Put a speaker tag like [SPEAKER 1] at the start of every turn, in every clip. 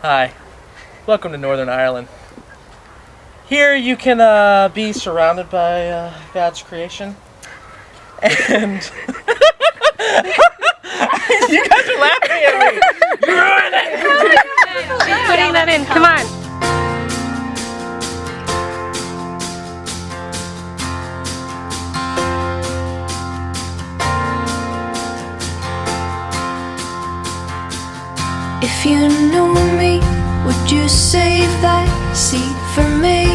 [SPEAKER 1] Hi, welcome to Northern Ireland. Here you can be surrounded by God's creation, and you guys are laughing at me. You ruined it.
[SPEAKER 2] She's putting that in. Come on.
[SPEAKER 3] If you knew me, would you save that seat for me?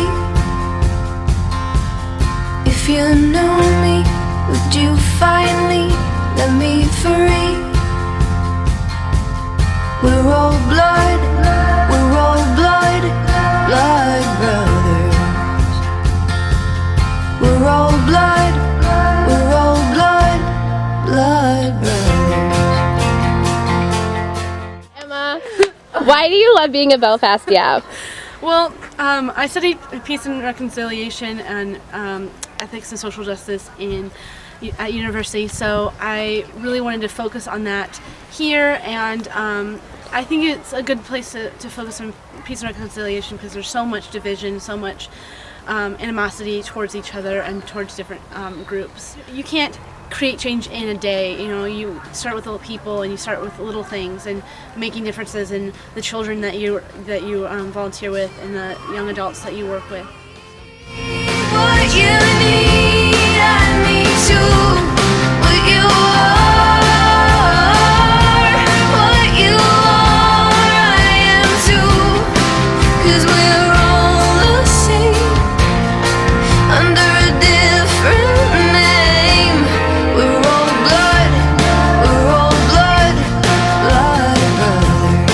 [SPEAKER 3] If you knew me, would you finally let me free? We're all blood, we're all blood, blood brothers. We're all blood, we're all blood, blood brothers.
[SPEAKER 2] Why do you love being a Belfast YAV?
[SPEAKER 4] Well, I studied peace and reconciliation and ethics and social justice at university, so I really wanted to focus on that here, and I think it's a good place to focus on peace and reconciliation because there's so much division, so much animosity towards each other and towards different groups. You can't create change in a day. You know, you start with little people and you start with little things and making differences in the children that you volunteer with and the young adults that you work with.
[SPEAKER 3] What you need, I need to. What you are, what you are, I am too. 'Cause we're all the same under a different name. We're all blood, we're all blood, blood brothers.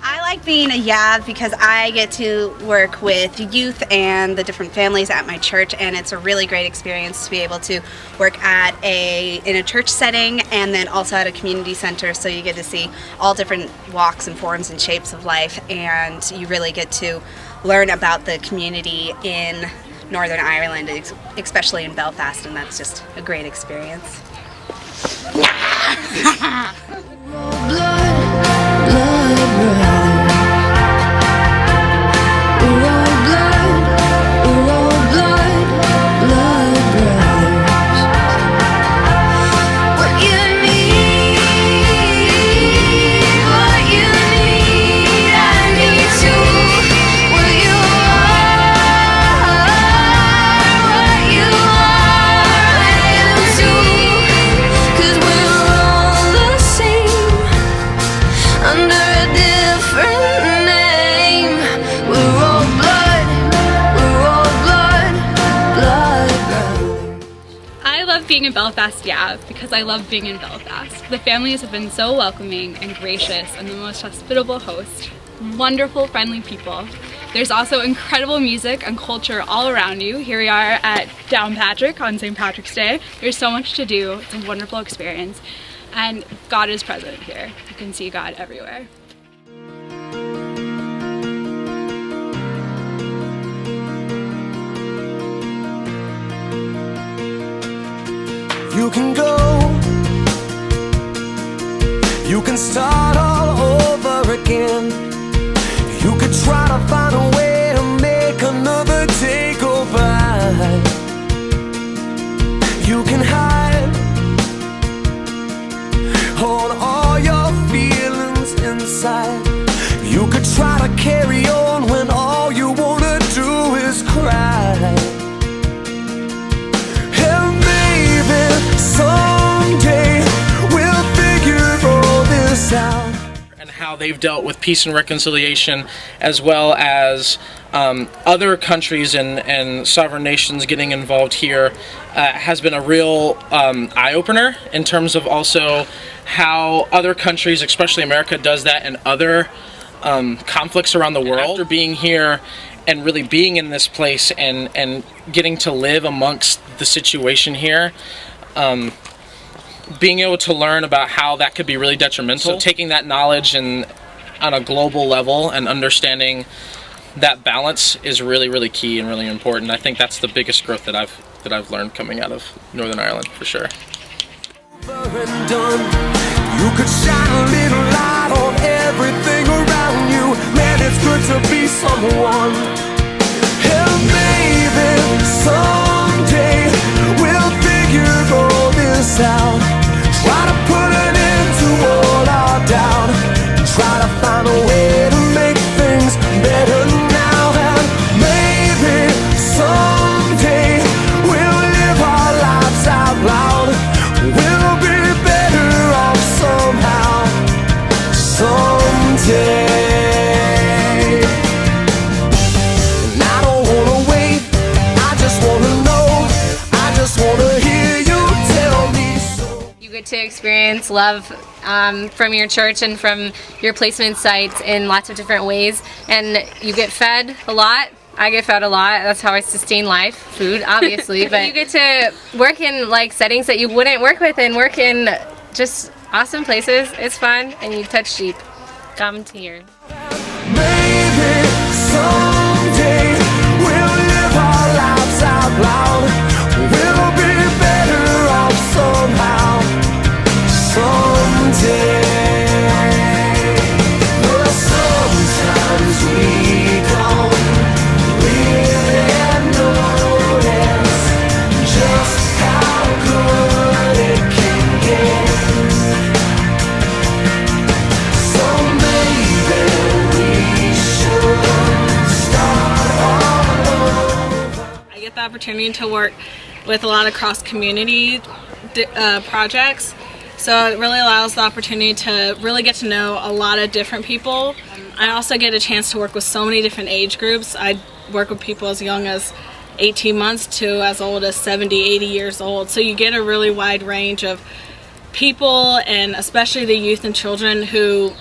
[SPEAKER 5] I like being a YAV because I get to work with youth and the different families at my church, and it's a really great experience to be able to work in a church setting and then also at a community center, so you get to see all different walks and forms and shapes of life, and you really get to learn about the community in Northern Ireland, especially in Belfast, and that's just a great experience.
[SPEAKER 3] Blood, blood brothers. We're all blood, we're all blood, blood brothers. What you need, what you need, I need to. What you are, what you are, I am too. 'Cause we're all the same under a different name. We're all blood, blood brothers.
[SPEAKER 6] I love being a Belfast YAV because I love being in Belfast. The families have been so welcoming and gracious and the most hospitable host. Wonderful, friendly people. There's also incredible music and culture all around you. Here we are at Downpatrick on St. Patrick's Day. There's so much to do. It's a wonderful experience. And God is present here. You can see God everywhere.
[SPEAKER 7] You can go, you can start all over again. You could try to find a way to make another day go by. You can hide on all your feelings inside. You could try to carry on when all you wanna do is cry. And maybe someday we'll figure all this out.
[SPEAKER 1] And how they've dealt with peace and reconciliation, as well as other countries and sovereign nations getting involved here, has been a real eye-opener in terms of also how other countries, especially America, does that in other conflicts around the world. After being here and really being in this place and getting to live amongst the situation here, being able to learn about how that could be really detrimental. So taking that knowledge and on a global level and understanding that balance is really, really key and really important. I think that's the biggest growth that I've learned coming out of Northern Ireland, for sure.
[SPEAKER 7] You could shine a little light on to be someone. And maybe someday we'll figure all this out. Try to put an end to all our doubt. Try to find a way to make things better now. And maybe someday we'll live our lives out loud. We'll be better off somehow, someday. And I don't wanna wait, I just wanna know, I just wanna hear you tell me so.
[SPEAKER 2] You get to experience love from your church and from your placement sites in lots of different ways, and you get fed a lot. I get fed a lot. That's how I sustain life. Food, obviously, but you get to work in like settings that you wouldn't work with, and work in just awesome places. It's fun, and you touch sheep. Come to here.
[SPEAKER 7] Maybe someday we'll live our lives out loud. We'll be better off somehow, someday. Well, sometimes we don't really notice just how good it can get. So maybe we should start all over.
[SPEAKER 8] I get the opportunity to work with a lot of cross-community projects, so it really allows the opportunity to really get to know a lot of different people. I also get a chance to work with so many different age groups. I work with people as young as 18 months to as old as 70, 80 years old, so you get a really wide range of people, and especially the youth and children who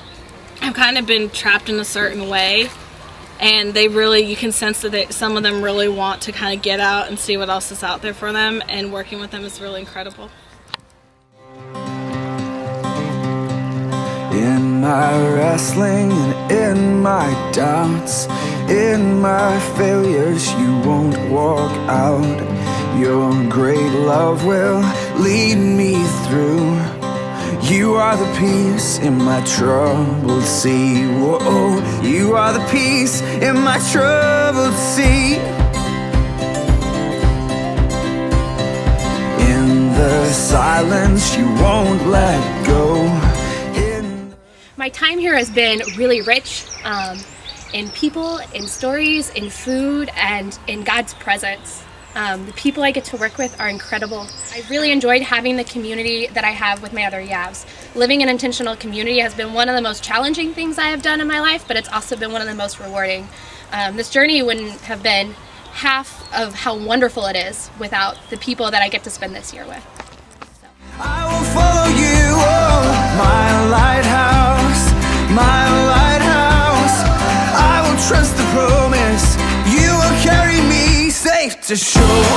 [SPEAKER 8] have kind of been trapped in a certain way, and they really, you can sense that some of them really want to kind of get out and see what else is out there for them, and working with them is really incredible.
[SPEAKER 7] In my wrestling and in my doubts, in my failures, you won't walk out. Your great love will lead me through. You are the peace in my troubled sea. Whoa, you are the peace in my troubled sea. In the silence, you won't let go.
[SPEAKER 2] My time here has been really rich in people, in stories, in food, and in God's presence. The people I get to work with are incredible. I really enjoyed having the community that I have with my other YAVs. Living in intentional community has been one of the most challenging things I have done in my life, but it's also been one of the most rewarding. This journey wouldn't have been half of how wonderful it is without the people that I get to spend this year with.
[SPEAKER 7] I will follow you, oh, my lighthouse, my lighthouse. I will trust the promise. You will carry me safe to shore.